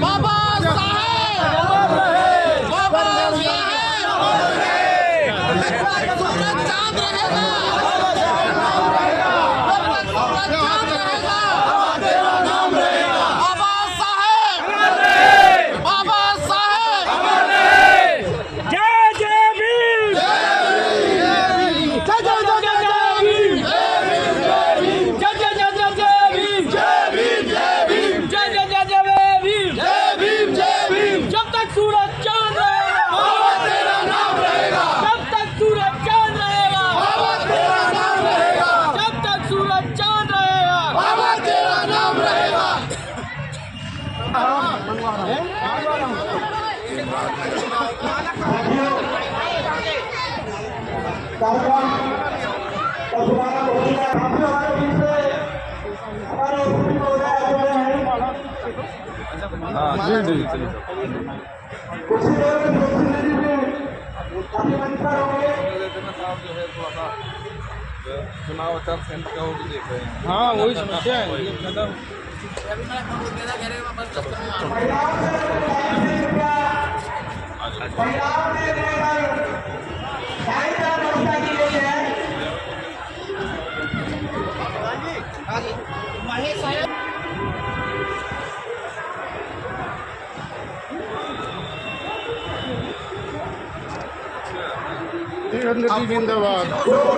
बाबा चुनाव आचार संहिता का वो भी देख रहे हैं। हाँ वही समस्या है ये जिंदाबाद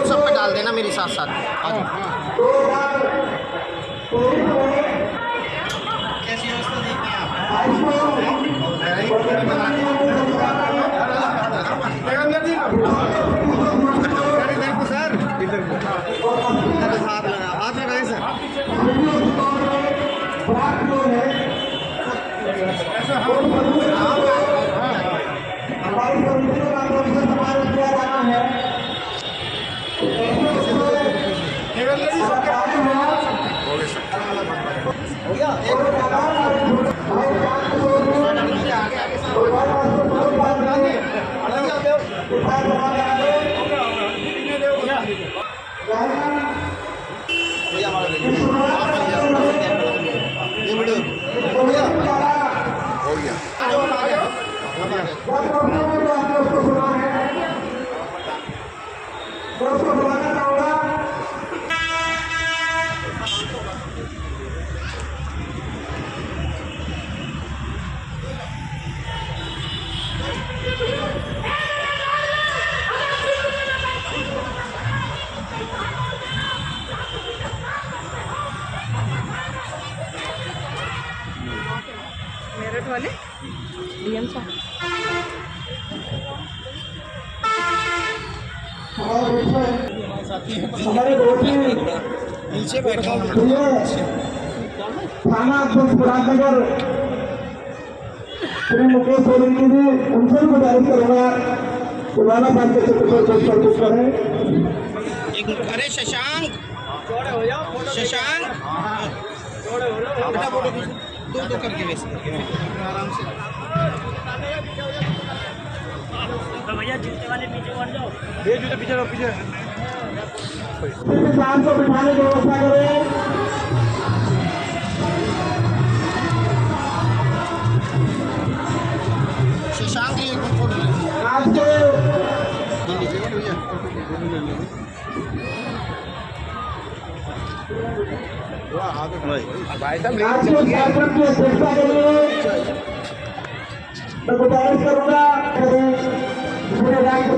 सब पे डाल देना मेरे साथ साथ। कैसी व्यवस्था देखते हैं आप? सर हाथ लगाए सर। मेरठ वाले डीएम साहब हमारे नीचे बैठा थाना अध्यक्ष बुरानगर श्री मुकेश सोलंकी जी उनसे भी गुजारिश करूंगा पुराना साहब के चित्र पर कुछ करें। अरे शशांक शशांक दो करके वैसे आराम से भैया जूते वाले पीछे बढ़ जाओ। ये जूते पीछे रहो, पीछे। शाम को बिठाने की व्यवस्था करें। शशांक जी एक फोटो आज के भाई साहब कार्यक्रम की अध्यक्षता के लिए मैं गुजारिश करूंगा पूरे राज्य को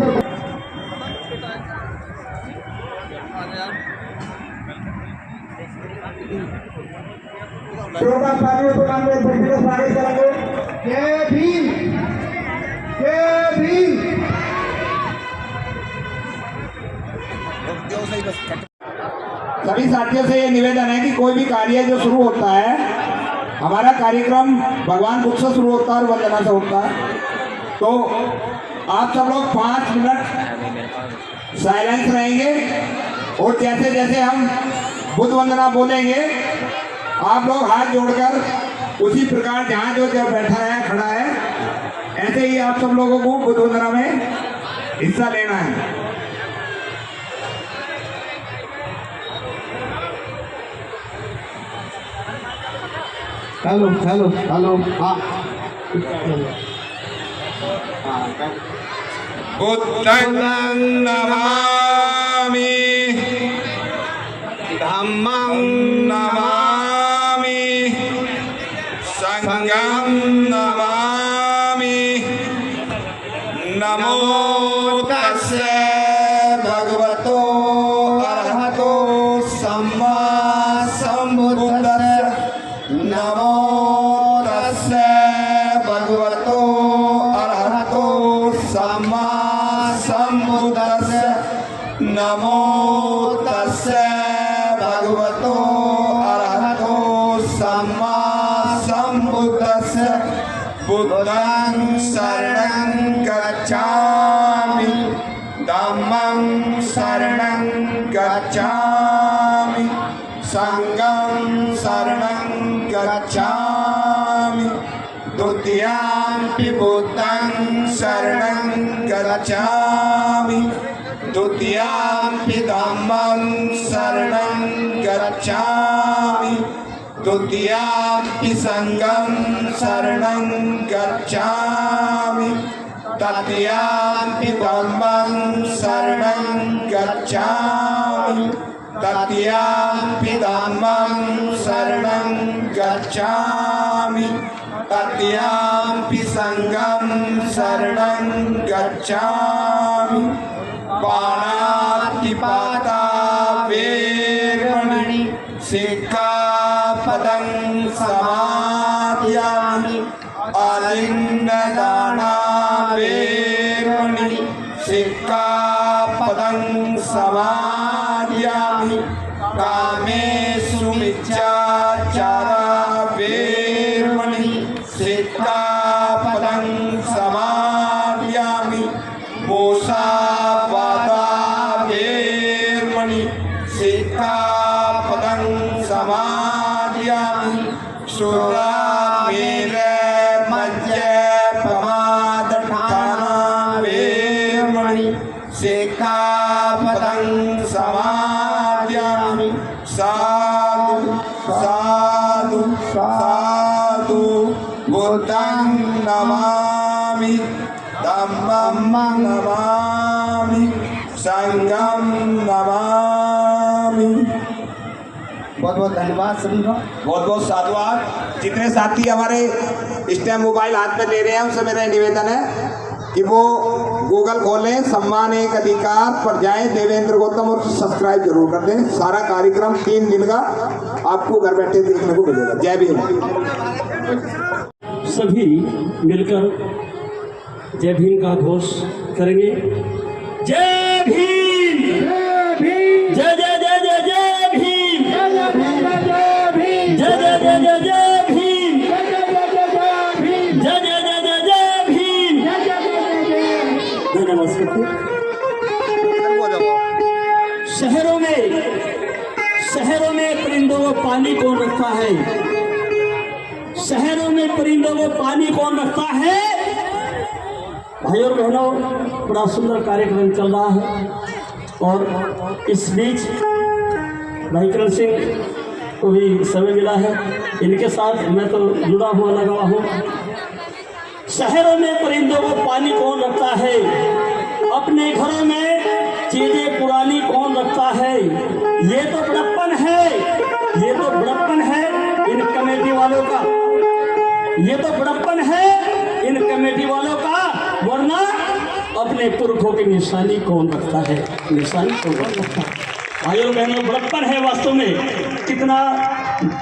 श्रोता साथियों को नाम में अध्यक्ष का स्वागत करेंगे। जय भीम, जय भीम। सभी साथियों से ये निवेदन है कि कोई भी कार्य जो शुरू होता है, हमारा कार्यक्रम भगवान बुद्ध से शुरू होता है और वंदना से होता है, तो आप सब लोग 5 मिनट साइलेंस रहेंगे और जैसे जैसे हम बुद्ध वंदना बोलेंगे आप लोग हाथ जोड़कर उसी प्रकार जहाँ जो बैठा है खड़ा है ऐसे ही आप सब लोगों को बुद्ध वंदना में हिस्सा लेना है। हेलो हेलो हेलो हाँ बुद्धं नमामि धम्मं नमामि संघं नमामि नमो तस्से भगवतो अरहतो सम्मा सम्बुद्धस्स नमो तस्से भगवतो अरहतो सम्मा सम्बुद्धस्स नमो तस्से भगवतो अरहतो सम्मा सम्बुद्धस्स बुद्धं शरणं गच्छामि धम्मं शरणं गच्छामि संघं शरणं गच्छामि द्वितीयंपि बुद्धं शरणं गच्छामि द्वितीयंपि धम्मं शरणं गच्छामि द्वितीयंपि संघं शरणं गच्छामि तृतीयंपि धम्मं शरणं गच्छामि तृतीयंपि धम्मं शरणं गच्छामि तृतीयंपि संघं शरणं गच्छामि पाणातिपाता वेरमणि सिक्खापदं समादयामि आलिङ्गदाना वेरमणि सिक्खापदं समादयामि कामेषु मिथ्याचारा वेरमणि सिक्खापदं समादयामि मोसावादा वेरमणि सिक्खापदं समादयामि सुरामेरय मद्यपमादठाना वेरमणि सिक्खापदं समादयामि साधु साधु साधु बुद्धं नमामि धम्मं नमामि संघं नमामि। बहुत बहुत धन्यवाद सभी को, बहुत बहुत साधुवाद। जितने साथी हमारे इस टाइम मोबाइल हाथ में ले रहे हैं उनसे मेरा निवेदन है कि वो गूगल खोलें, सम्मान एक अधिकार पर जाएं, देवेंद्र गौतम, और सब्सक्राइब जरूर कर दें। सारा कार्यक्रम 3 दिन का आपको घर बैठे देखने को मिलेगा। जय भीम। सभी मिलकर जय भीम का घोष करेंगे। जय भीम, जय जय जय जय जय भीम, जय जय जय जय जय भीम, जय जय जय जय जय भीम। धन्यवाद। शहरों में परिंदों को पानी कौन रखता है? शहरों में परिंदों को पानी कौन रखता है? भाइयों और बहनों, बड़ा सुंदर कार्यक्रम चल रहा है और इस बीच भाई करण सिंह को भी समय मिला है, इनके साथ मैं तो जुड़ा हुआ लगा हूँ। शहरों में परिंदों को पानी कौन रखता है? अपने घरों में चीजें पुरानी कौन रखता है? ये तो बड़प्पन है, ये तो बड़प्पन है इन कमेटी वालों का, ये तो बड़प्पन है इन कमेटी वालों का। वरना अपने पुरखों की निशानी कौन रखता है? निशानी कौन रखता है? भाइयों बहनों, बड़प्पन है वास्तव में। कितना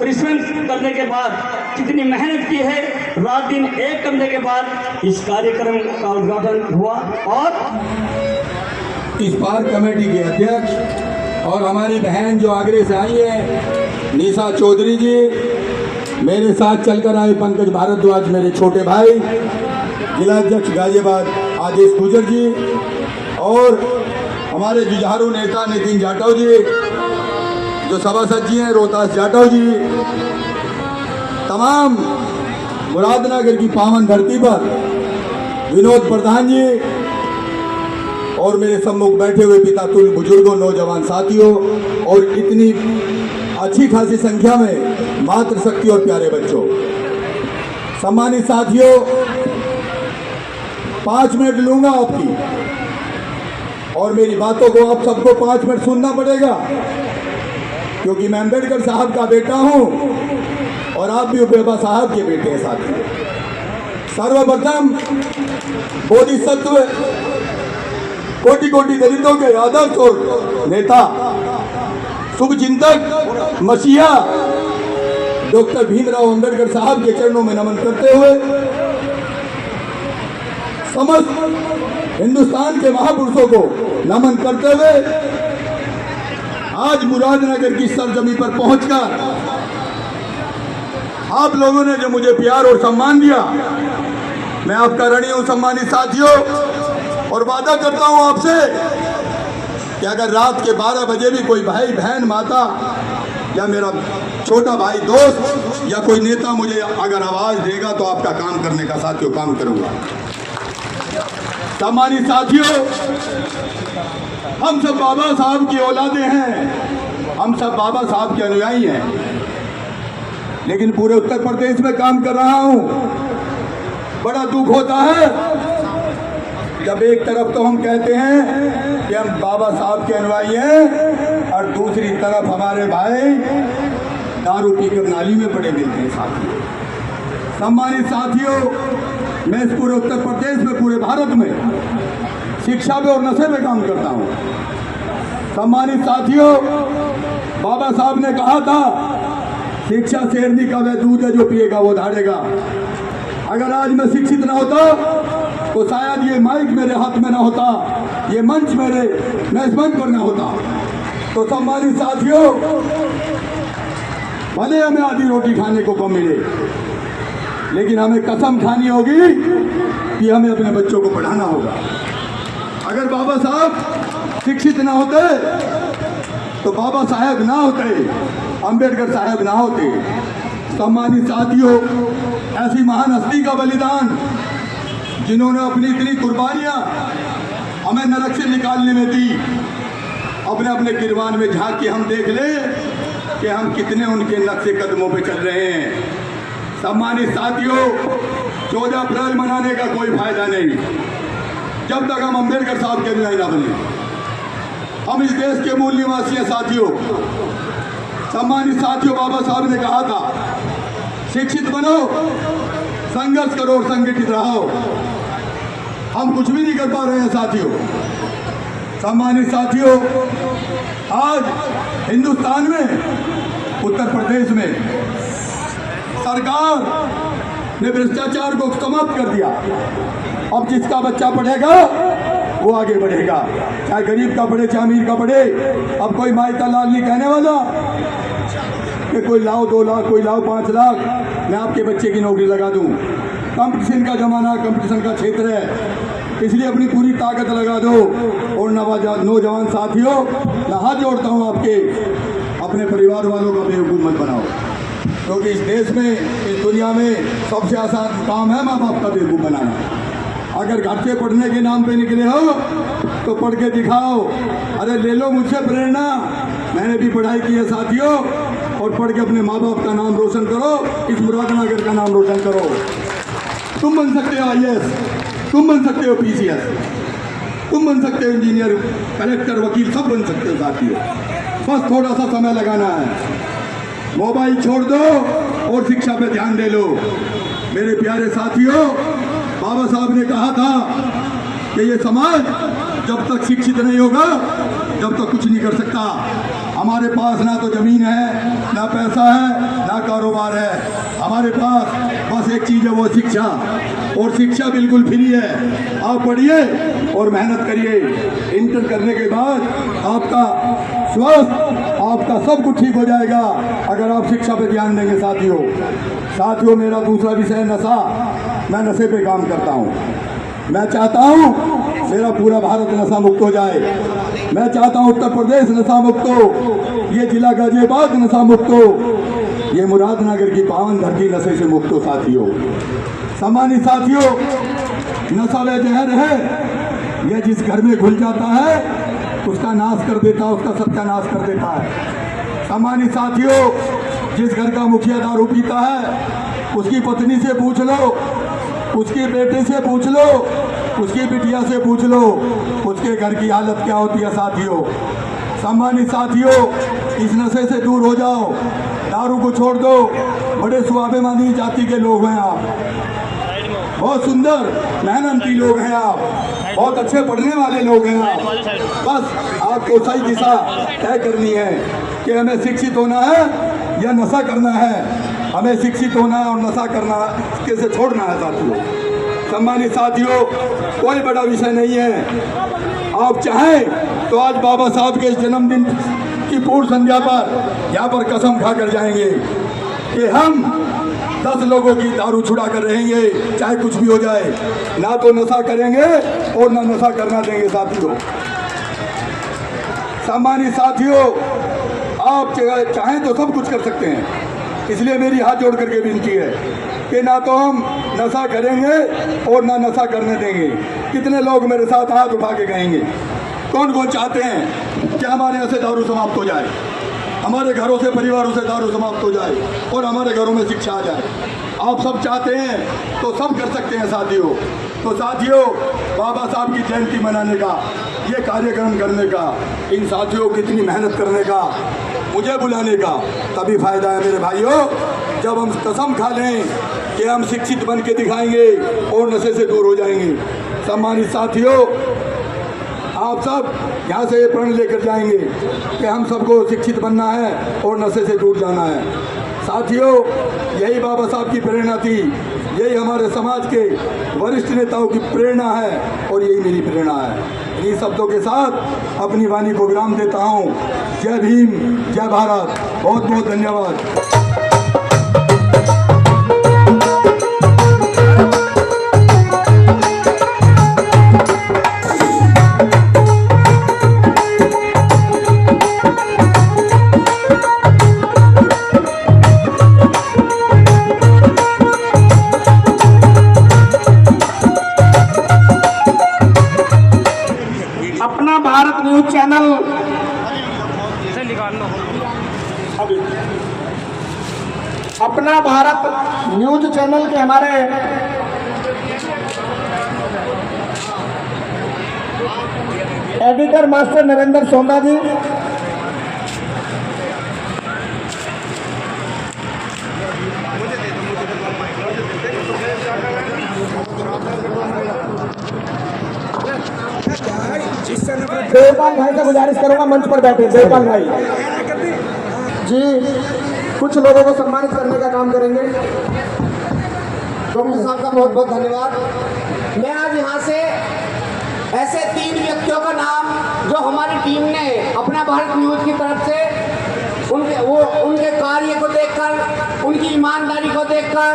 परिश्रम करने के बाद, कितनी मेहनत की है, रात दिन एक करने के बाद इस कार्यक्रम का उद्घाटन हुआ। और इस पार्क कमेटी के अध्यक्ष और हमारी बहन जो आगरे से आई है, निशा चौधरी जी, मेरे साथ चलकर आए पंकज भारद्वाज मेरे छोटे भाई, जिला अध्यक्ष गाजियाबाद आदेश गुजर जी, और हमारे जुझारू नेता नितिन जाटव जी जो सभासद जी हैं, रोहतास जाटव जी, तमाम मुरादनगर की पावन धरती पर विनोद प्रधान जी, और मेरे सम्मुख बैठे हुए पिता तुल्य बुजुर्गों, नौजवान साथियों, और इतनी अच्छी खासी संख्या में मातृशक्ति और प्यारे बच्चों, सम्मानित साथियों, 5 मिनट लूंगा आपकी और मेरी बातों को आप सबको 5 मिनट सुनना पड़ेगा, क्योंकि मैं अम्बेडकर साहब का बेटा हूं और आप भी बाबा साहब के बेटे हैं साथियों। सर्वप्रथम बोधिसत्व, कोटि कोटि दलितों के आदर्श और नेता, शुभ चिंतक, मसीहा डॉक्टर भीमराव अंबेडकर साहब के चरणों में नमन करते हुए समस्त हिंदुस्तान के महापुरुषों को नमन करते हुए आज मुरादनगर की सरजमी पर पहुंचकर आप लोगों ने जो मुझे प्यार और सम्मान दिया, मैं आपका ऋणी हूं सम्मानित साथियों। और वादा करता हूं आपसे कि अगर रात के 12 बजे भी कोई भाई बहन माता या मेरा छोटा भाई दोस्त या कोई नेता मुझे अगर आवाज देगा तो आपका काम करने का साथियों काम करूंगा। सम्मानित साथियों, हम सब बाबा साहब की औलादे हैं, हम सब बाबा साहब के अनुयायी हैं, लेकिन पूरे उत्तर प्रदेश में काम कर रहा हूं। बड़ा दुख होता है जब एक तरफ तो हम कहते हैं कि हम बाबा साहब के अनुयायी हैं और दूसरी तरफ हमारे भाई दारू पीकर नाली में पड़े मिलते हैं साथियों। सम्मानित साथियों, मैं इस पूरे उत्तर प्रदेश में, पूरे भारत में शिक्षा पे और नशे पे काम करता हूँ। सम्मानित साथियों, बाबा साहब ने कहा था शिक्षा शेरनी का वह दूध है जो पिएगा वो धाड़ेगा। अगर आज मैं शिक्षित ना होता तो शायद ये माइक मेरे हाथ में ना होता, ये मंच मैं इस मंच पर ना होता। तो सम्मानित साथियों, भले हमें आधी रोटी खाने को कम मिले, लेकिन हमें कसम खानी होगी कि हमें अपने बच्चों को पढ़ाना होगा। अगर बाबा साहब शिक्षित ना होते तो बाबा साहब ना होते, अंबेडकर साहब ना होते। सम्मानित साथियों, ऐसी महान हस्ती का बलिदान जिन्होंने अपनी इतनी कुर्बानियां हमें नरक से निकालने में दी, अपने अपने गिरवान में झांक के हम देख ले कि हम कितने उनके नक्शे कदमों पे चल रहे हैं। सम्मानित साथियों, 14 अप्रैल मनाने का कोई फायदा नहीं जब तक हम अंबेडकर साहब के अनुयायी ना बने। हम इस देश के मूल निवासी हैं साथियों। सम्मानित साथियों, बाबा साहब ने कहा था शिक्षित बनो, संघर्ष करो और संगठित रहो। हम कुछ भी नहीं कर पा रहे हैं साथियों। सम्मानित साथियों, आज हिंदुस्तान में, उत्तर प्रदेश में सरकार ने भ्रष्टाचार को समाप्त कर दिया। अब जिसका बच्चा पढ़ेगा वो आगे बढ़ेगा, चाहे गरीब का पढ़े चाहे अमीर का पढ़े। अब कोई माइता लाल नहीं कहने वाला कि कोई लाओ 2 लाख, कोई लाओ 5 लाख, मैं आपके बच्चे की नौकरी लगा दूं। कंपटीशन का जमाना, कंपटीशन का क्षेत्र है, इसलिए अपनी पूरी ताकत लगा दो। और नौजवान साथियों, मैं हाथ जोड़ता हूं आपके, अपने परिवार वालों का बेवकूफ़ मत बनाओ, क्योंकि इस देश में, इस दुनिया में सबसे आसान काम है माँ बाप का बेवकूफ़ बनाना। अगर घर से पढ़ने के नाम पे निकले हो तो पढ़ के दिखाओ। अरे ले लो मुझसे प्रेरणा, मैंने भी पढ़ाई की है साथियों, और पढ़ के अपने माँ बाप का नाम रोशन करो, इस मुरादनगर का नाम रोशन करो। तुम बन सकते हो IAS, तुम बन सकते हो PCS, तुम बन सकते हो इंजीनियर, कलेक्टर, वकील, सब बन सकते हो साथियों। बस थोड़ा सा समय लगाना है। मोबाइल छोड़ दो और शिक्षा पे ध्यान दे लो। मेरे प्यारे साथियों, बाबा साहब ने कहा था कि ये समाज जब तक शिक्षित नहीं होगा जब तक कुछ नहीं कर सकता। हमारे पास ना तो जमीन है, ना पैसा है, ना कारोबार है। हमारे पास बस एक चीज़ है, वो शिक्षा, और शिक्षा बिल्कुल फ्री है। आप पढ़िए और मेहनत करिए। इंटर करने के बाद आपका स्वास्थ्य, आपका सब कुछ ठीक हो जाएगा अगर आप शिक्षा पे ध्यान देंगे साथियों। मेरा दूसरा विषय है नशा। मैं नशे पे काम करता हूँ। मैं चाहता हूँ मेरा पूरा भारत नशा मुक्त हो जाए। मैं चाहता हूँ उत्तर प्रदेश नशा मुक्त हो, ये जिला गाजियाबाद नशा मुक्त हो, ये मुरादनगर की पावन धरती नशे से मुक्त हो साथियों। सम्मानित साथियों, नशा वह जहर है, यह जिस घर में घुल जाता है उसका नाश कर देता है, उसका सत्यानाश कर देता है। सम्मानित साथियों, जिस घर का मुखिया दारू पीता है उसकी पत्नी से पूछ लो, उसके बेटे से पूछ लो, उसकी बिटिया से पूछ लो, उसके घर की हालत क्या होती है साथियों। सम्मानित साथियों, इस नशे से दूर हो जाओ, दारू को छोड़ दो। बड़े स्वाभिमानी जाति के लोग हैं आप, बहुत सुंदर मेहनती लोग हैं आप, बहुत अच्छे पढ़ने वाले लोग हैं आप। बस आपको सही दिशा तय करनी है कि हमें शिक्षित होना है या नशा करना है। हमें शिक्षित होना है और नशा करना कैसे छोड़ना है साथियों। सम्मानित साथियों, कोई बड़ा विषय नहीं है। आप चाहें तो आज बाबा साहब के जन्मदिन की पूर्व संध्या पर यहाँ पर कसम खा कर जाएंगे कि हम 10 लोगों की दारू छुड़ा कर रहेंगे, चाहे कुछ भी हो जाए। ना तो नशा करेंगे और ना नशा करना देंगे साथियों। सम्मानित साथियों, आप चाहें तो सब कुछ कर सकते हैं, इसलिए मेरी हाथ जोड़ करके विनती है कि ना तो हम नशा करेंगे और ना नशा करने देंगे। कितने लोग मेरे साथ हाथ उठा के कहेंगे, कौन कौन चाहते हैं कि हमारे यहाँ से दारू समाप्त हो जाए, हमारे घरों से परिवारों से दारू समाप्त हो जाए और हमारे घरों में शिक्षा आ जाए। आप सब चाहते हैं तो सब कर सकते हैं साथियों। तो साथियों, बाबा साहब की जयंती मनाने का, ये कार्यक्रम करने का, इन साथियों की इतनी मेहनत करने का, मुझे बुलाने का तभी फायदा है मेरे भाइयों, जब हम कसम खा लें कि हम शिक्षित बन के दिखाएंगे और नशे से दूर हो जाएंगे। सम्मानित साथियों, आप सब यहाँ से ये प्रण लेकर जाएंगे कि हम सबको शिक्षित बनना है और नशे से दूर जाना है। साथियों, यही बाबा साहब की प्रेरणा थी, यही हमारे समाज के वरिष्ठ नेताओं की प्रेरणा है और यही मेरी प्रेरणा है। इन्हीं शब्दों के साथ अपनी वाणी को विराम देता हूँ। जय भीम, जय भारत, बहुत बहुत धन्यवाद। अपना भारत न्यूज चैनल अपना भारत न्यूज चैनल के हमारे एडिटर मास्टर नरेंद्र सोंदा जी, देवपाल भाई से गुजारिश करूंगा मंच पर बैठे। देवपाल भाई जी कुछ लोगों को सम्मानित करने का काम करेंगे। डॉक्टर साहब का बहुत बहुत धन्यवाद। मैं आज यहाँ से ऐसे 3 व्यक्तियों का नाम जो हमारी टीम ने अपना भारत न्यूज की तरफ से उनके कार्य को देखकर, उनकी ईमानदारी को देखकर,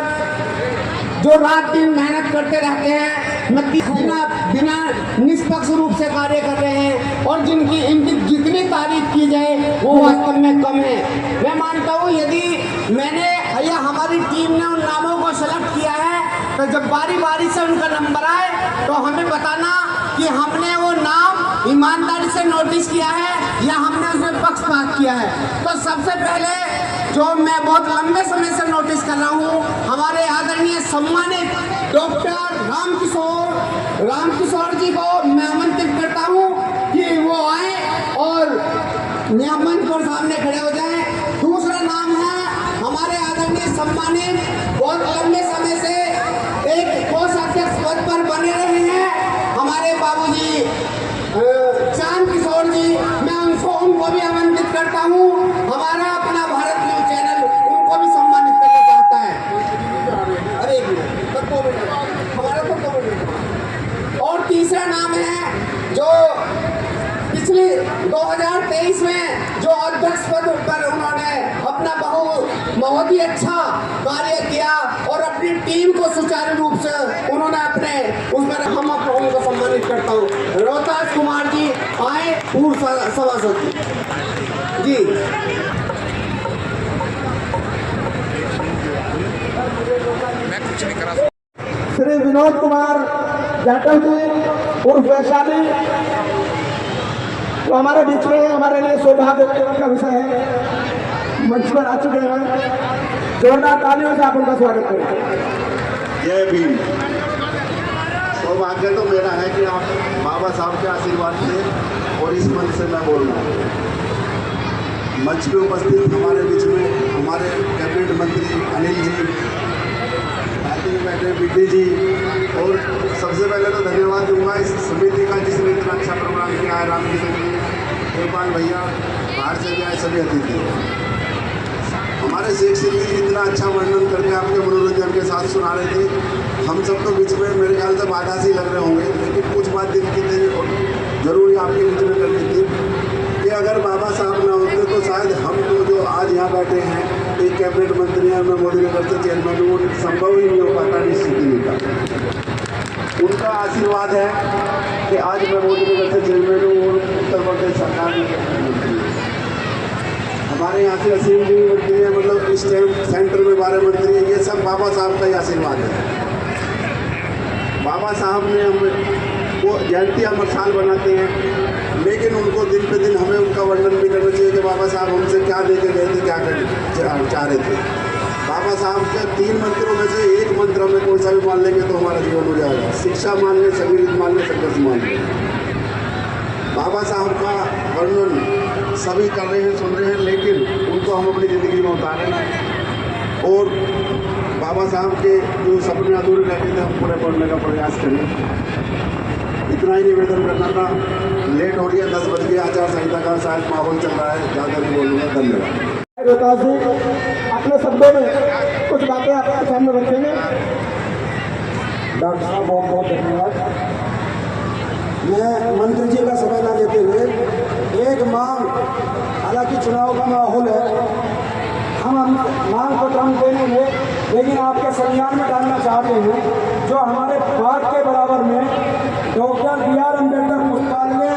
जो रात दिन मेहनत करते रहते हैं, बिना निष्पक्ष रूप से कार्य कर रहे हैं और इनकी जितनी तारीफ की जाए वो वास्तव में कम है। मैं मानता हूँ यदि मैंने या हमारी टीम ने उन नामों को सेलेक्ट किया है तो जब बारी बारी से उनका नंबर आए तो हमें बताना कि हमने वो नाम ईमानदारी से नोटिस किया है या हमने उसमें पक्षपात किया है। तो सबसे पहले जो मैं बहुत लंबे समय से नोटिस कर रहा हूँ, हमारे आदरणीय सम्मानित डॉक्टर रामकिशोर जी को मैं आमंत्रित करता हूँ कि वो आए और मंच पर सामने खड़े हो जाएं। दूसरा नाम है हमारे आदरणीय सम्मानित, बहुत लंबे समय से एक कोषाध्यक्ष पद पर बने रहे हैं हमारे बाबूजी चांद किशोर जी, मैं उनको भी आमंत्रित करता हूँ। हमारा अपना भारत न्यूज चैनल उनको भी सम्मानित करना चाहता है। अरे हमारा तो और तीसरा नाम है जो पिछले 2023 में जो अध्यक्ष पद पर उन्होंने अपना बहुत ही अच्छा कार्य किया और अपनी टीम को सुचारू रूप से उन्होंने अपने उसमें हम उनको सम्मानित करता हूँ। रोहतास कुमार जी आए, पूर्व सभासद जी। मैं कुछ नहीं करा। श्री विनोद कुमार जाटव जी उर्फ वैशाली, तो हमारे बीच में हमारे लिए सौभाग्य का विषय है। मंच पर आ चुके हैं। जोरदार तालियों से आप उनका स्वागत करें। जय भीम। सौभाग्य तो मेरा है कि आप बाबा साहब के आशीर्वाद से और इस मंच से मैं बोल रहा हूँ। मंच पे उपस्थित हमारे बीच में हमारे कैबिनेट मंत्री अनिल जी, साथ में बैठे विद्य जी, और सबसे पहले तो धन्यवाद दूंगा इस समिति का जिसने इतना अच्छा प्रोग्राम किया है। रामकिशन जी, गोपाल भैया, बाहर से भी आए सभी अतिथि। हमारे शेख सिंह जी इतना अच्छा वर्णन करके आपके मनोरंजन के साथ सुना रहे थे। हम सब तो बीच में मेरे ख्याल से बाधा सी लग रहे होंगे, लेकिन कुछ बात दिल की थी और जरूरी आपके बीच में करनी थी कि अगर बाबा साहब ना होते तो शायद हम तो जो आज यहाँ बैठे हैं, एक कैबिनेट मंत्री हैं, मैं मोदी नगर से चेयरमैन हूँ, संभव ही नहीं हो पाता निश्चित ही का। उनका आशीर्वाद है कि आज मैं मोदी नगर से चेयरमैन हूँ और उत्तर प्रदेश सरकार में मंत्री हूँ। हमारे यहाँ से असीम जी मंत्री है, मतलब इस टाइम सेंटर में 12 मंत्री हैं। ये सब बाबा साहब का ही आशीर्वाद है। बाबा साहब ने हमें वो जयंती अमर साल बनाते हैं, लेकिन उनको दिन पे दिन हमें उनका वर्णन भी करना चाहिए कि बाबा साहब हमसे क्या दे के गए थे, क्या चाह रहे थे। बाबा साहब के 3 मंत्रों में से एक मंत्र हमें कौन सा भी मान लेंगे तो हमारा जीवन हो जाएगा। शिक्षा मान लें, संगीत मान लें, संघर्ष मान लें। बाबा साहब का वर्णन सभी कर रहे हैं, सुन रहे हैं, लेकिन उनको हम अपनी ज़िंदगी में उतारें और बाबा साहब के जो सपने अधूरे रहते थे हम पूरे पढ़ने का प्रयास करें। इतना ही निवेदन करना था। लेट हो गया, 10 बज गए, आचार संहिता का शायद माहौल चल रहा है, ज़्यादा नहीं बोलूँगा। धन्यवाद। रोहतास जी अपने शब्दों में कुछ बातें आपके सामने रखेंगे। डॉक्टर साहब बहुत बहुत धन्यवाद। मैं मंत्री जी का समय न लेते हुए एक मांग, हालांकि चुनाव का माहौल है, हम मांग को कम देंगे, लेकिन आपके संज्ञान में डालना चाहते हैं जो हमारे वार्ड के बराबर में डॉक्टर B.R. अम्बेडकर पुस्तकालय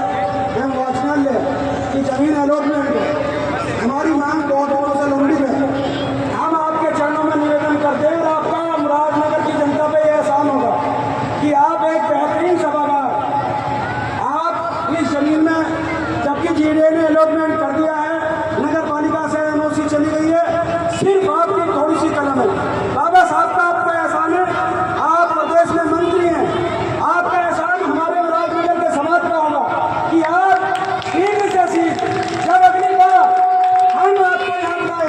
एवं वाचनालय की जमीन अलॉटमेंट है। हमारी मांग बहुत दिनों से लंबी है। हम आपके चरणों में निवेदन करते हैं और आपका मुरादनगर की जनता पे यह एहसान होगा कि आप एक बेहतरीन सभागार, आप इस जमीन में, जबकि GDA ने अलॉटमेंट कर दिया है, नगर पालिका से NOC चली गई है, सिर्फ आपकी थोड़ी सी कलम है। बाबा साहब का आपका एहसान है, आप प्रदेश में मंत्री हैं, आपका एहसान हमारे मुरादनगर के समाज का होगा कि आप सीट से सीट जब अगली बार हम आपको यहाँ लाए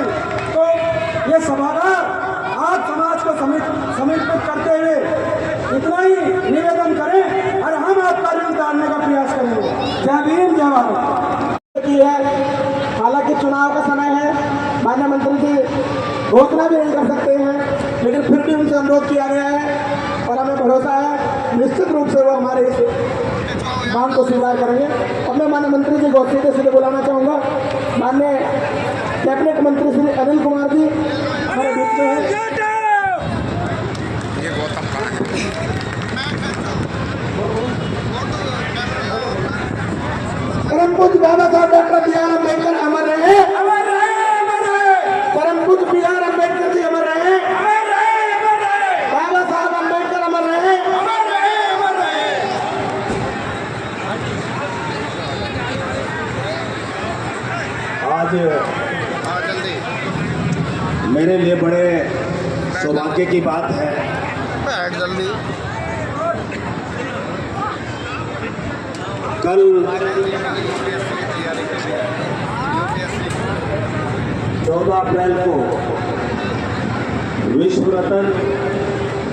तो ये सभागार आप समाज को समर्पित करते हुए इतना ही निवेदन करें और हम आपका ऋण उतारने का प्रयास करेंगे। जय भीम, जय भारत। हालांकि चुनाव का समय है, माननीय मंत्री जी घोषणा भी नहीं कर सकते हैं, लेकिन फिर भी उनसे अनुरोध किया गया है और हमें भरोसा है निश्चित रूप से वो हमारे इस मांग को स्वीकार करेंगे। अब मैं माननीय मंत्री जी को सीधे सीधे बुलाना चाहूँगा। माननीय कैबिनेट मंत्री श्री अनिल कुमार जी हमारे बीच में हैं। ये गौतम कहाँ है? परम पूज्य बाबा साहब डॉक्टर B.R. अम्बेडकर अमर रहे, अमर रहे, अमर रहे। परम पूज्य B.R. अम्बेडकर जी अमर रहे, अमर रहे, अमर रहे। बाबा साहब अम्बेडकर अमर रहे, अमर रहे, अमर रहे। आज हाँ, जल्दी मेरे लिए बड़े सौभाग्य की बात है बैठ जल्दी। कल 14 अप्रैल को विश्व रत्न,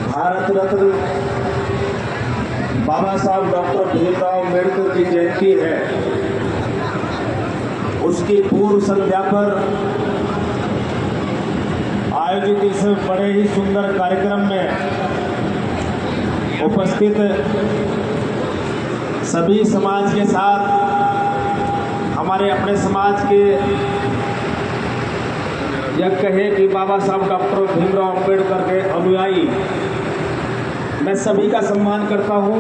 भारत रत्न बाबा साहब डॉक्टर भीमराव अम्बेडकर की जयंती है। उसकी पूर्व संध्या पर आयोजित इस बड़े ही सुंदर कार्यक्रम में उपस्थित सभी समाज के साथ हमारे अपने समाज के यह कहे कि बाबा साहब डॉक्टर भीमराव अम्बेडकर के अनुयायी, मैं सभी का सम्मान करता हूं,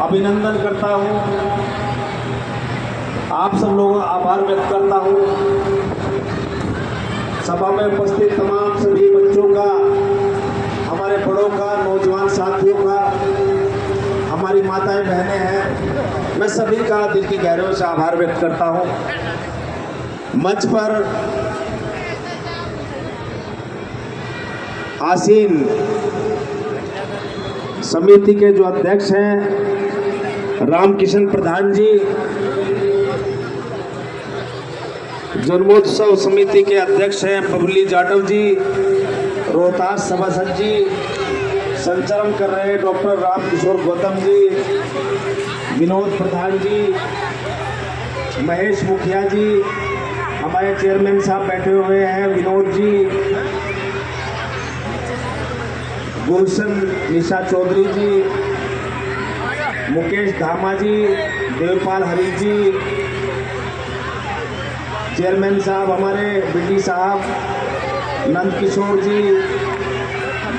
अभिनंदन करता हूं, आप सब लोगों का आभार व्यक्त करता हूं। सभा में उपस्थित तमाम सभी बच्चों का, हमारे बड़ों का, नौजवान साथियों का, हमारी माताएं बहनें हैं, मैं सभी का दिल की गहराइयों से आभार व्यक्त करता हूं। मंच पर आसीन समिति के जो अध्यक्ष हैं रामकिशन प्रधान जी, जन्मोत्सव समिति के अध्यक्ष हैं बबली जाटव जी, रोहतास सभासद जी, संचालन कर रहे डॉक्टर रामकिशोर गौतम जी, विनोद प्रधान जी, महेश मुखिया जी, हमारे चेयरमैन साहब बैठे हुए हैं विनोद जी, गुलशन निशा चौधरी जी, मुकेश धामा जी, देवपाल हरी जी, चेयरमैन साहब हमारे बिल्ली साहब, नंद किशोर जी,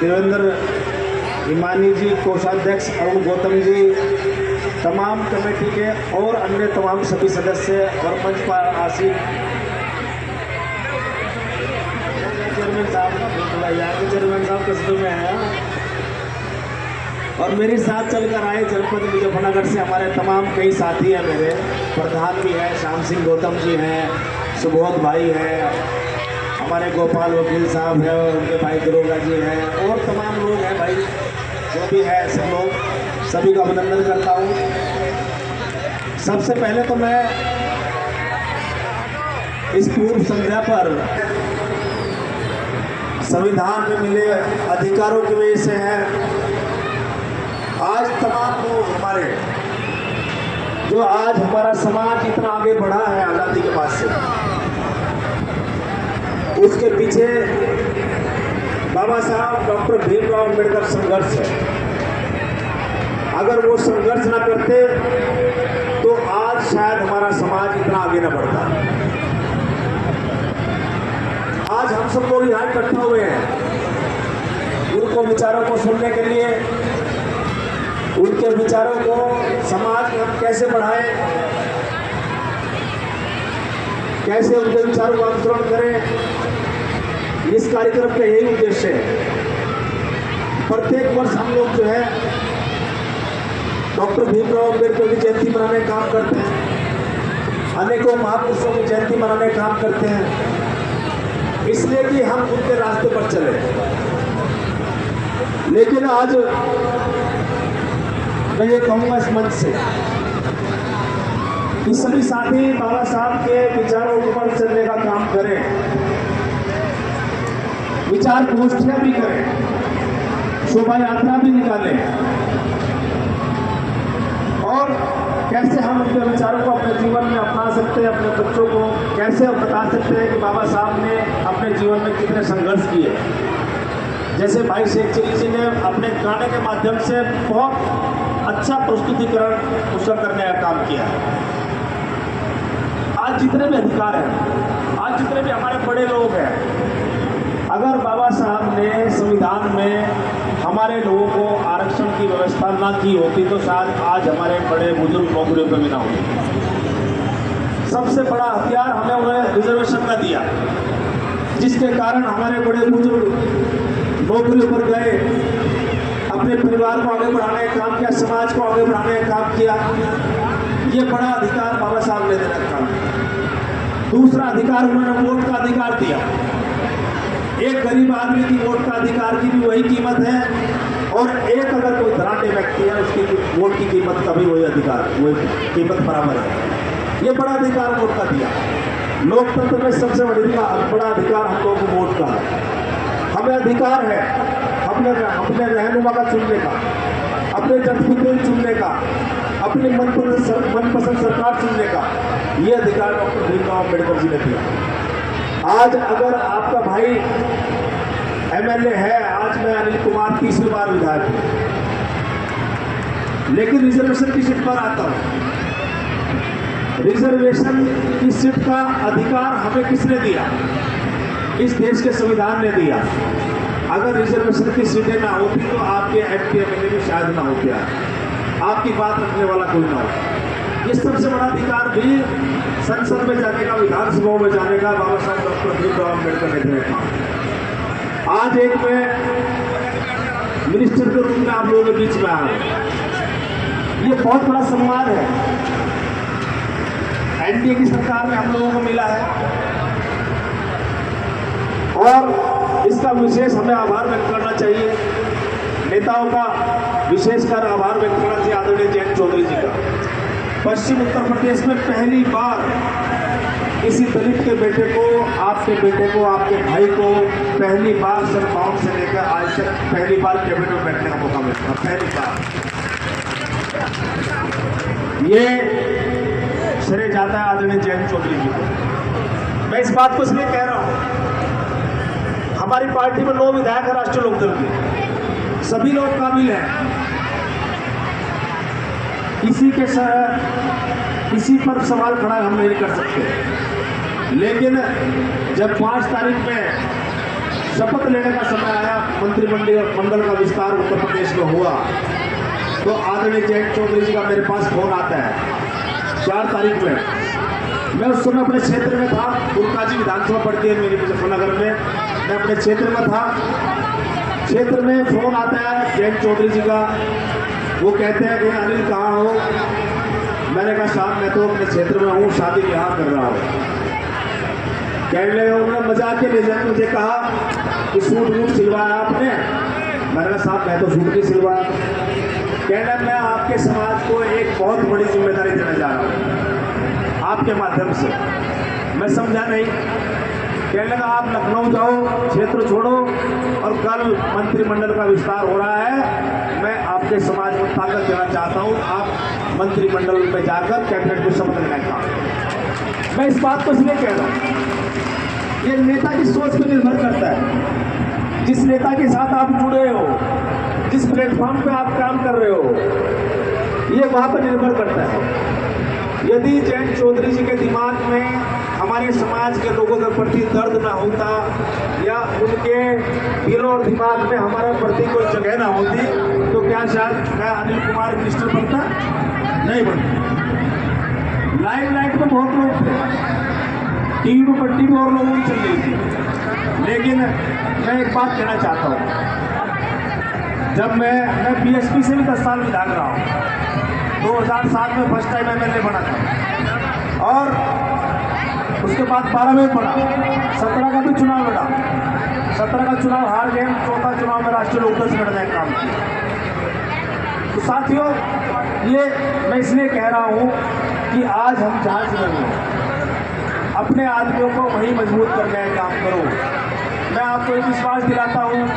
देवेंद्र हिमानी जी, कोषाध्यक्ष अरुण गौतम जी, तमाम कमेटी के और अन्य तमाम सभी सदस्य और मंच पर आसीन चेयरमैन साहब, चेयरमैन साहब कस्बे में हैं और मेरे साथ चलकर आए जनपद मुजफ्फरनगर से हमारे तमाम कई साथी हैं। मेरे प्रधान भी हैं, श्याम सिंह गौतम जी हैं, सुबोध भाई हैं, हमारे गोपाल वकील साहब हैं, उनके भाई दरोगा जी हैं और तमाम लोग हैं भाई जो भी है, सब लोग सभी का अभिनंदन करता हूँ। सबसे पहले तो मैं इस पूर्व संध्या पर संविधान में मिले अधिकारों की वजह से है आज तमाम लोग हमारे जो आज हमारा समाज इतना आगे बढ़ा है आज़ादी के बाद से, उसके पीछे बाबा साहब डॉक्टर भीमराव अम्बेडकर संघर्ष है। अगर वो संघर्ष ना करते तो आज शायद हमारा समाज इतना आगे ना बढ़ता। आज हम सब लोग यहाँ इकट्ठा हुए हैं उनको विचारों को सुनने के लिए, उनके विचारों को समाज में हम कैसे बढ़ाएं, कैसे उनके विचारों का अनुसरण करें, इस कार्यक्रम का यही उद्देश्य है। प्रत्येक वर्ष हम लोग जो है डॉक्टर भीमराव अम्बेडकर की जयंती मनाने का काम करते हैं, अनेकों महापुरुषों की जयंती मनाने का काम करते हैं, इसलिए कि हम उनके रास्ते पर चले। लेकिन आज मैं ये कहूँगा इस मंच से कि सभी साथी बाबा साहब के विचारों पर चलने का काम करें, विचार गोष्ठियाँ भी करें, शोभा यात्रा भी निकालें और कैसे हम अपने विचारों को अपने जीवन में अपना सकते हैं, अपने बच्चों को कैसे हम बता सकते हैं कि बाबा साहब ने अपने जीवन में कितने संघर्ष किए। जैसे भाई शेख चिल्ली जी ने अपने गाने के माध्यम से बहुत अच्छा प्रस्तुतिकरण उसका करने का काम किया। आज जितने भी अधिकार हैं, आज जितने भी हमारे बड़े लोग हैं, अगर बाबा साहब ने संविधान में हमारे लोगों को आरक्षण की व्यवस्था ना की होती तो शायद आज हमारे बड़े बुजुर्ग नौकरियों पर भी ना होते। सबसे बड़ा हथियार हमें उन्हें रिजर्वेशन का दिया, जिसके कारण हमारे बड़े बुजुर्ग नौकरियों पर गए, अपने परिवार को आगे बढ़ाने का काम किया, समाज को आगे बढ़ाने का काम किया। ये बड़ा अधिकार बाबा साहब ने देने का काम। दूसरा अधिकार उन्होंने वोट का अधिकार दिया। एक गरीब आदमी की वोट का अधिकार की भी वही कीमत है और एक अगर कोई धनाढ्य व्यक्ति है उसकी वोट की कीमत का भी वही अधिकार, वही कीमत बराबर है। ये बड़ा अधिकार वोट का दिया। लोकतंत्र में सबसे बड़ा अधिकार हम लोगों को वोट का है। हमें अधिकार है अपने रहनुमा का चुनने का, अपने जनप्रतिनिधि चुनने का, अपनी मनपसंद सरकार चुनने का। ये अधिकार डॉक्टर भीमराव अम्बेडकर जी ने दिया। आज अगर आपका भाई एमएलए है, आज मैं अनिल कुमार तीसरी बार विधायक हूँ, लेकिन रिजर्वेशन की सीट पर आता हूँ। रिजर्वेशन की सीट का अधिकार हमें किसने दिया? इस देश के संविधान ने दिया। अगर रिजर्वेशन की सीटें ना होती तो आपके एमपी एमएलए भी शायद ना होते, आपकी बात रखने वाला कोई ना हो। ये सबसे बड़ा अधिकार भी संसद में जाने का, विधानसभा में जाने का बाबा साहब डॉक्टर भीमराव अम्बेडकर ने दिया। आज एक मैं मिनिस्टर के रूप में आप लोगों के बीच में आया, ये बहुत बड़ा सम्मान है। एनडीए की सरकार में हम लोगों को मिला है और इसका विशेष हमें आभार व्यक्त करना चाहिए, नेताओं का विशेषकर आभार व्यक्त करना चाहिए आदरणीय जयंत चौधरी जी का। पश्चिम उत्तर प्रदेश में पहली बार किसी दलित के बेटे को, आपके बेटे को, आपके भाई को पहली बार सद्भाव से लेकर आज तक पहली बार कैबिनेट में बैठने का मौका मिलता है, पहली बार। ये श्रेय जाता है आदरणीय जयंत चौधरी जी को। मैं इस बात को इसलिए कह रहा हूं, हमारी पार्टी में 9 विधायक है राष्ट्रीय लोकदल के, सभी लोग काबिल हैं, किसी पर सवाल खड़ा हम नहीं कर सकते। लेकिन जब 5 तारीख में शपथ लेने का समय आया, मंत्रिमंडल का विस्तार उत्तर प्रदेश में हुआ, तो आदरणीय जयंत चौधरी जी का मेरे पास फोन आता है 4 तारीख में। मैं उस समय अपने क्षेत्र में था, दुर्गाजी विधानसभा पड़ती है मेरी मुजफ्फरनगर में, मैं अपने क्षेत्र में था। क्षेत्र में फोन आता है जयंत चौधरी जी का, वो कहते हैं कि अनिल कहाँ हो? मैंने कहा साहब मैं तो अपने क्षेत्र में हूँ, शादी ब्याह कर रहा हूँ। कहने लगे, उन्होंने मजाक के लिए मुझे कहा कि सूट वूट सिलवाया आपने? मैंने कहा साहब मैं तो सूट नहीं सिलवाया। कहना मैं आपके समाज को एक बहुत बड़ी जिम्मेदारी देने जा रहा हूँ आपके माध्यम से। मैं समझा नहीं। कहने लगा आप लखनऊ जाओ, क्षेत्र छोड़ो, और कल मंत्रिमंडल का विस्तार हो रहा है, मैं आपके समाज को ताकत देना चाहता हूँ, आप मंत्रिमंडल में जाकर कैबिनेट को शपथ लेना चाहता। मैं इस बात को इसलिए कह रहा हूँ, ये नेता की सोच पर निर्भर करता है। जिस नेता के साथ आप जुड़े हो, जिस प्लेटफॉर्म पे आप काम कर रहे हो, ये वहाँ पर निर्भर करता है। यदि जयंत चौधरी जी के दिमाग में हमारे समाज के लोगों के प्रति दर्द ना होता, या उनके दिलों और दिमाग में हमारे प्रति कोई जगह ना होती, तो क्या शायद मैं अनिल कुमार मिनिस्टर बनता? नहीं बनता। लाइमलाइट में बहुत लोग थे, टीवी में पट्टी भी और लोगों की चल रही थी। लेकिन मैं एक बात कहना चाहता हूँ, जब मैं बीएसपी से भी 10 साल विधायक रहा हूँ, 2007 में फर्स्ट टाइम एमएलए बना था, और उसके बाद 12 में पड़ा, 17 का भी चुनाव लड़ा, 17 का चुनाव हार गए, 4था चुनाव में राष्ट्रीय लोकदल से लड़ने का काम किया। तो साथियों, ये मैं इसलिए कह रहा हूँ कि आज हम जहाँ से लगे अपने आदमियों को वहीं मजबूत करने का काम करो। मैं आपको एक विश्वास दिलाता हूँ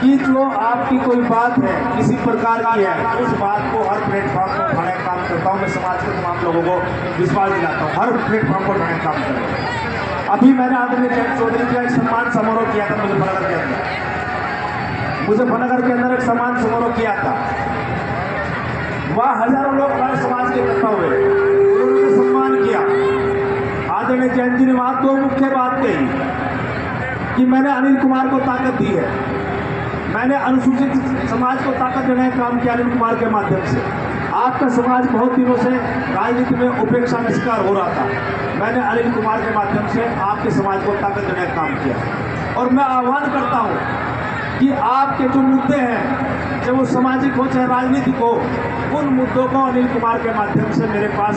कि जो आपकी कोई बात है, किसी प्रकार की है, उस बात को हर प्लेटफॉर्म पर उठाने का काम करता हूँ। मैं समाज के तमाम लोगों को विश्वास दिलाता हूँ, हर प्लेटफॉर्म पर उठाने का काम करें। अभी मैंने आदरणीय जयंत चौधरी का एक सम्मान समारोह किया था मुजफ्फरनगर के अंदर। मुजफ्फरनगर के अंदर एक सम्मान समारोह किया था, वहाँ हजारों लोग हमारे समाज के इकट्ठा हुए, उन्होंने सम्मान किया। आदरणीय जयंत जी ने वहाँ 2 मुख्य बात कही कि मैंने अनिल कुमार को ताकत दी है, मैंने अनुसूचित समाज को ताकत देने का काम किया अनिल कुमार के माध्यम से। आपका समाज बहुत दिनों से राजनीति में उपेक्षा का शिकार हो रहा था, मैंने अनिल कुमार के माध्यम से आपके समाज को ताकत देने का काम किया। और मैं आह्वान करता हूँ कि आपके जो मुद्दे हैं, चाहे वो सामाजिक हो चाहे राजनीतिक हो, उन मुद्दों को अनिल कुमार के माध्यम से मेरे पास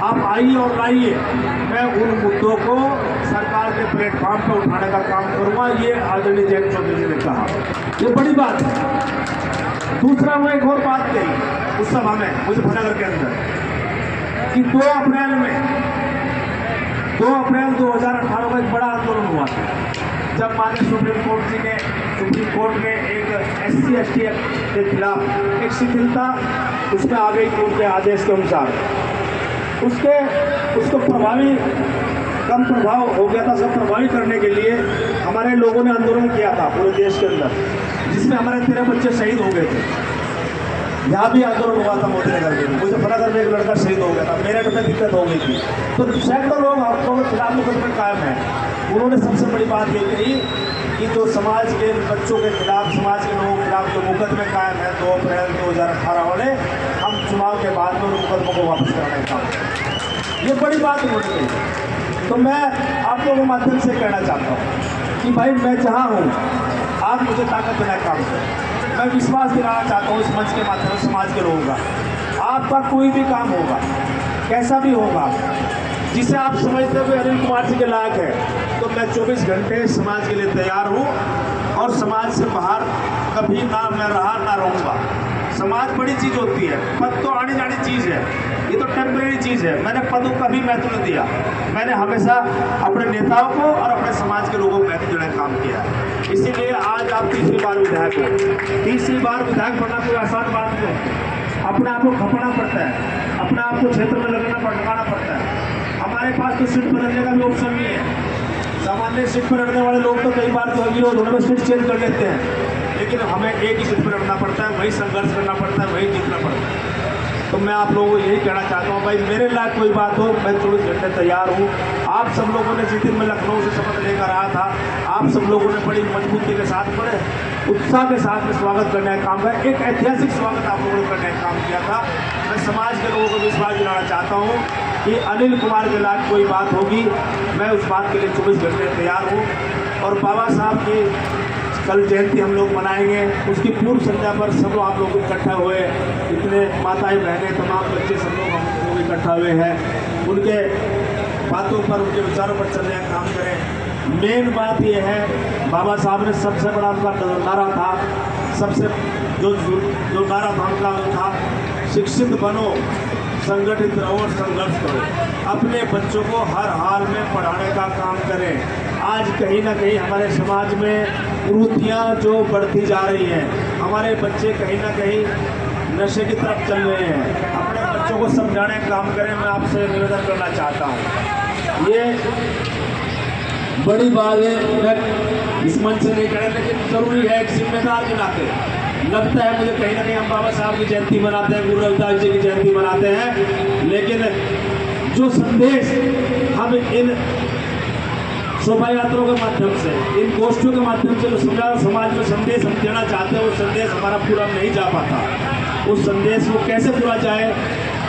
आप आइए और लाइए। मैं उन मुद्दों को सरकार के प्लेटफॉर्म पर उठाने का काम करूँगा। ये आदरणीय जयंत चौधरी जी ने कहा, ये बड़ी बात है। दूसरा, वो एक और बात कही उस सभा में मुजफ्फरनगर के अंदर कि 2 अप्रैल 2018 का एक बड़ा आंदोलन हुआ था, जब माननीय सुप्रीम कोर्ट ने एक SC/ST के खिलाफ एक शिथिलता उसमें आ गई कोर्ट के आदेश के अनुसार, उसको कम प्रभाव हो गया था। उसको प्रभावी करने के लिए हमारे लोगों ने आंदोलन किया था पूरे देश के अंदर, जिसमें हमारे 13 बच्चे शहीद हो गए थे। यहाँ भी आंदोलन हुआ था मोदीनगर में, मुजफ्फरनगर में एक लड़का शहीद हो गया था, मेरठ में दिक्कत हो गई थी। तो सैकड़ों लोग आंदोलन के खिलाफ मुकदमे कायम है। उन्होंने सबसे बड़ी बात ये कही कि जो समाज के बच्चों के खिलाफ, समाज के लोगों के खिलाफ जो मुकदमे कायम है 2 अप्रैल 2018 वाले, हम चुनाव के बाद में उन मुकदमों को वापस कराने का काम, ये बड़ी बात उन्होंने कही। तो मैं आप लोगों के माध्यम से कहना चाहता हूँ कि भाई मैं जहाँ हूँ, आप मुझे ताकत देना काम करें। मैं विश्वास दिलाना चाहता हूँ इस मंच के माध्यम से समाज के लोगों का, आपका कोई भी काम होगा, कैसा भी होगा, जिसे आप समझते हुए अनिल कुमार जी के लायक है, तो मैं 24 घंटे समाज के लिए तैयार हूँ और समाज से बाहर कभी ना मैं रहा ना रहूँगा। समाज बड़ी चीज़ होती है, पद तो आने जानी चीज़ है, ये तो टेम्परेरी चीज़ है। मैंने पद को कभी महत्व नहीं दिया, मैंने हमेशा अपने नेताओं को और अपने समाज के लोगों को महत्व देने का काम किया है। इसीलिए आज आप तीसरी बार विधायक हो। तीसरी बार विधायक बनना कोई आसान बात नहीं है, अपने आप को खपना पड़ता है, अपने आप को क्षेत्र में लगाना पड़ता है। हमारे पास तो सीट पर रखने का भी ऑप्शन नहीं है। सामान्य सीट पर रखने वाले लोग तो कई बार तो विरोध होने में सीट चेंज कर लेते हैं, लेकिन हमें एक ही सीट पर रखना पड़ता है, वही संघर्ष करना पड़ता है, वही जीतना पड़ता है। तो मैं आप लोगों को यही कहना चाहता हूँ, भाई मेरे लायक कोई बात हो, मैं 24 घंटे तैयार हूँ। आप सब लोगों ने जिस दिन मैं लखनऊ से शपथ लेकर आया था, आप सब लोगों ने बड़ी मजबूती के साथ, बड़े उत्साह के साथ में स्वागत करने का काम किया। एक ऐतिहासिक स्वागत आप लोगों ने करने का काम किया था। मैं समाज के लोगों को विश्वास दिलाना चाहता हूँ कि अनिल कुमार के लायक कोई बात होगी, मैं उस बात के लिए 24 घंटे तैयार हूँ। और बाबा साहब की कल जयंती हम लोग मनाएंगे, उसकी पूर्व संध्या पर सब आप लोग इकट्ठा हुए, इतने माताएं बहनें तमाम बच्चे सब लोग हम लोग इकट्ठा हुए हैं, उनके बातों पर उनके विचारों पर चलने का काम करें। मेन बात यह है, बाबा साहब ने सबसे बड़ा उनका नारा था, सबसे जो नारा था उनका था, शिक्षित बनो, संगठित रहो, संघर्ष करो, अपने बच्चों को हर हाल में पढ़ाने का काम करें। आज कहीं ना कहीं हमारे समाज में कुरीतियाँ जो बढ़ती जा रही हैं, हमारे बच्चे कहीं ना कहीं नशे की तरफ चल रहे हैं, अपने बच्चों को समझाने का काम करें। मैं आपसे निवेदन करना चाहता हूँ, ये बड़ी बात है, मैं इस मंच से नहीं करें, लेकिन जरूरी है, एक जिम्मेदार के नाते लगता है मुझे कहीं ना कहीं हम बाबा साहब की जयंती मनाते हैं, गुरु रविदास जी की जयंती मनाते हैं, लेकिन जो संदेश हम इन शोभा यात्राओं के माध्यम से, इन गोष्ठियों के माध्यम से जो समाज में संदेश हम देना चाहते हैं, वो संदेश हमारा पूरा नहीं जा पाता। उस संदेश को कैसे पूरा जाए,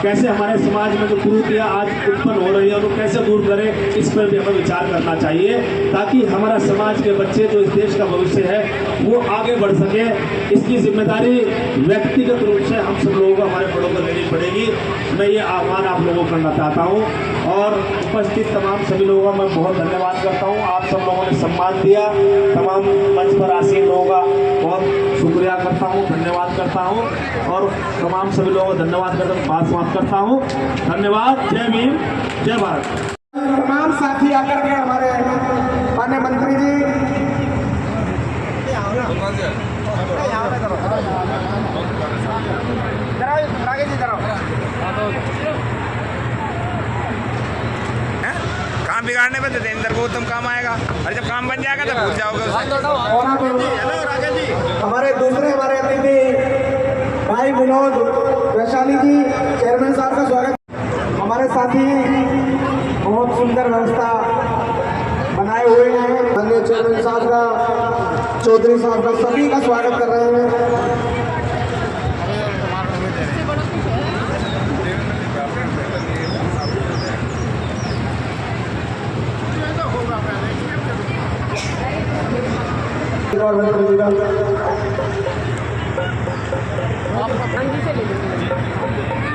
कैसे हमारे समाज में जो कुरीतियाँ आज उत्पन्न हो रही है उनको कैसे दूर करें, इस पर भी हमें विचार करना चाहिए, ताकि हमारा समाज के बच्चे जो इस देश का भविष्य है वो आगे बढ़ सके। इसकी जिम्मेदारी व्यक्तिगत रूप से हम सब लोगों को, हमारे बड़ों को लेनी पड़ेगी। मैं ये आह्वान आप लोगों को करना चाहता हूँ और उपस्थित तमाम सभी लोगों का मैं बहुत धन्यवाद करता हूँ। आप सब लोगों ने सम्मान दिया, तमाम मंच पर आसीन लोगों का बहुत शुक्रिया करता हूँ, धन्यवाद करता हूँ और तमाम सभी लोगों को धन्यवाद करता बात समाप्त करता हूँ। धन्यवाद। जय भीम, जय भारत। तमाम साथी आकर के हमारे माननीय मंत्री जी काम बिगाड़ने पे तो देवेंद्र को तुम काम आएगा, और जब काम बन जाएगा तो भूल जाओगे उसे। और हमारे दूसरे हमारे अतिथि भाई विनोद वैशाली जी, चेयरमैन साहब का स्वागत। हमारे साथी बहुत सुंदर व्यवस्था बनाए हुए हैं, माननीय चेयरमैन साहब का, चौधरी साहब का, सभी का स्वागत कर रहे हैं।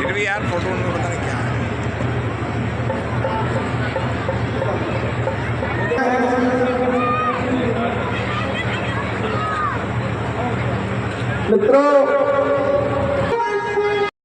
फिर भी यार फोटो